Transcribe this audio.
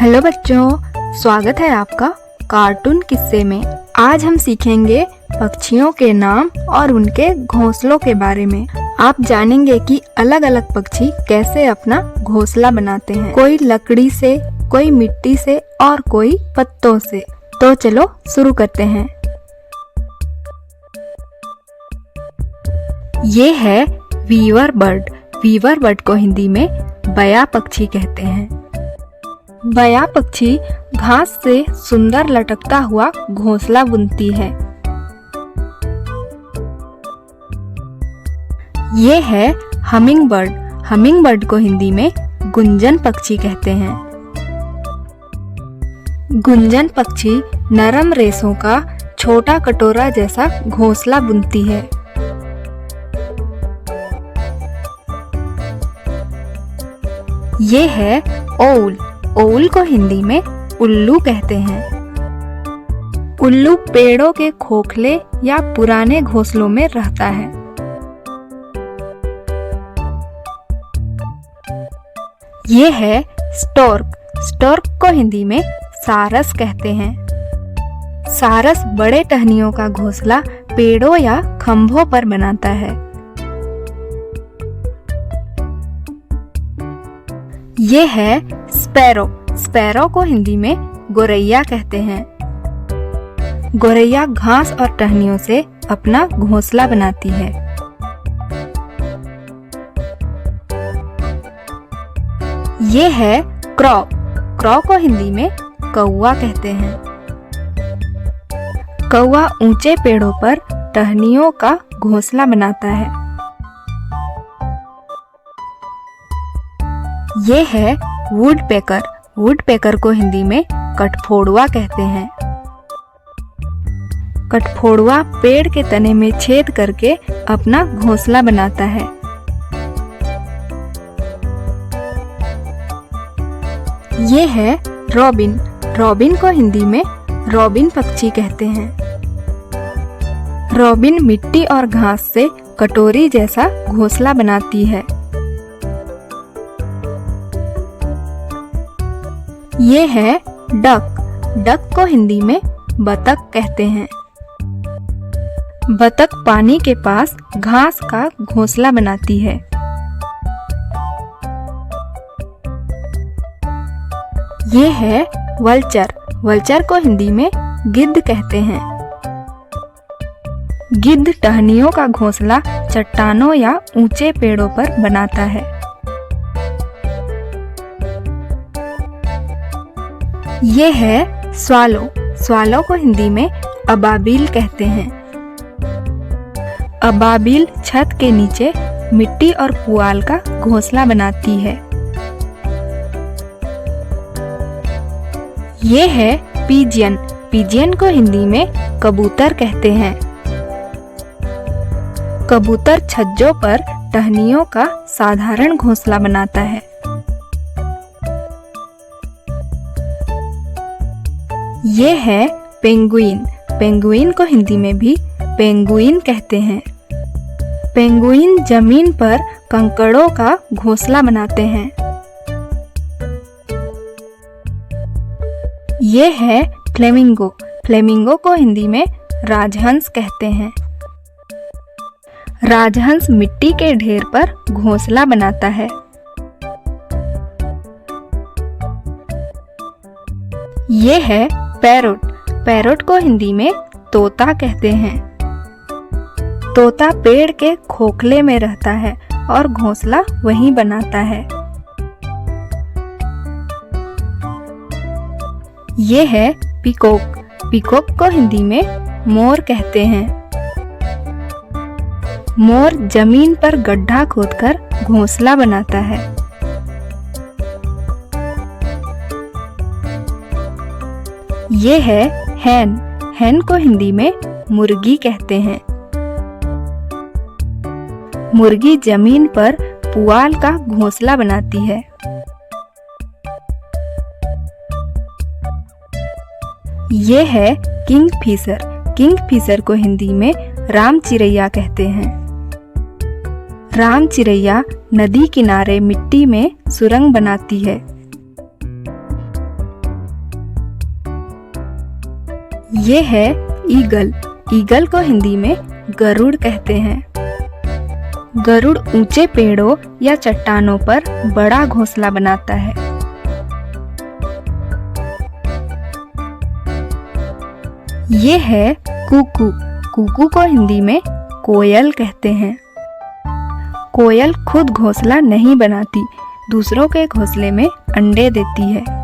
Hello बच्चों, स्वागत है आपका कार्टून किस्से में। आज हम सीखेंगे पक्षियों के नाम और उनके घोंसलों के बारे में। आप जानेंगे कि अलग अलग पक्षी कैसे अपना घोंसला बनाते हैं। कोई लकड़ी से, कोई मिट्टी से और कोई पत्तों से। तो चलो शुरू करते हैं। ये है वीवर बर्ड। वीवर बर्ड को हिंदी में बया पक्षी कहते हैं। बया पक्षी घास से सुंदर लटकता हुआ घोंसला बुनती है। ये है हमिंग बर्ड। हमिंग बर्ड को हिंदी में गुंजन पक्षी कहते हैं। गुंजन पक्षी नरम रेशों का छोटा कटोरा जैसा घोंसला बुनती है। ये है ओउल। ओउल को हिंदी में उल्लू कहते हैं। उल्लू पेड़ों के खोखले या पुराने घोंसलों में रहता है। ये है स्टोर्क। स्टोर्क को हिंदी में सारस कहते हैं। सारस बड़े टहनियों का घोंसला पेड़ों या खंभों पर बनाता है। ये है स्पैरो। स्पैरो को हिंदी में गोरैया कहते हैं। गोरैया घास और टहनियों से अपना घोंसला बनाती है। ये है क्रॉ। क्रॉ को हिंदी में कौवा कहते हैं। कौवा ऊंचे पेड़ों पर टहनियों का घोंसला बनाता है। ये है वुडपेकर। वुडपेकर को हिंदी में कठफोड़वा कहते हैं। कठफोड़वा पेड़ के तने में छेद करके अपना घोंसला बनाता है। ये है रॉबिन। रॉबिन को हिंदी में रॉबिन पक्षी कहते हैं। रॉबिन मिट्टी और घास से कटोरी जैसा घोंसला बनाती है। ये है डक। डक को हिंदी में बतख कहते हैं। बतख पानी के पास घास का घोंसला बनाती है। ये है वल्चर। वल्चर को हिंदी में गिद्ध कहते हैं। गिद्ध टहनियों का घोंसला चट्टानों या ऊंचे पेड़ों पर बनाता है। ये है स्वालो। स्वालो को हिंदी में अबाबिल कहते हैं। अबाबिल छत के नीचे मिट्टी और पुआल का घोंसला बनाती है। ये है पिजियन। पिजियन को हिंदी में कबूतर कहते हैं। कबूतर छज्जों पर टहनियों का साधारण घोंसला बनाता है। ये है पेंगुइन। पेंगुइन को हिंदी में भी पेंगुइन कहते हैं। पेंगुइन जमीन पर कंकड़ों का घोंसला बनाते हैं। ये है फ्लेमिंगो। फ्लेमिंगो को हिंदी में राजहंस कहते हैं। राजहंस मिट्टी के ढेर पर घोंसला बनाता है। ये है पैरोट। पैरोट को हिंदी में तोता कहते हैं। तोता पेड़ के खोखले में रहता है और घोंसला वहीं बनाता है। ये है पीकॉक। पीकॉक को हिंदी में मोर कहते हैं। मोर जमीन पर गड्ढा खोदकर घोंसला बनाता है। ये है हैन। हैन को हिंदी में मुर्गी कहते हैं। मुर्गी जमीन पर पुआल का घोंसला बनाती है। ये है किंगफिशर। किंगफिशर को हिंदी में राम चिरैया कहते हैं। राम चिरैया नदी किनारे मिट्टी में सुरंग बनाती है। ये है ईगल। ईगल को हिंदी में गरुड़ कहते हैं। गरुड़ ऊंचे पेड़ों या चट्टानों पर बड़ा घोंसला बनाता है। ये है कुकू। कुकू को हिंदी में कोयल कहते हैं। कोयल खुद घोंसला नहीं बनाती, दूसरों के घोंसले में अंडे देती है।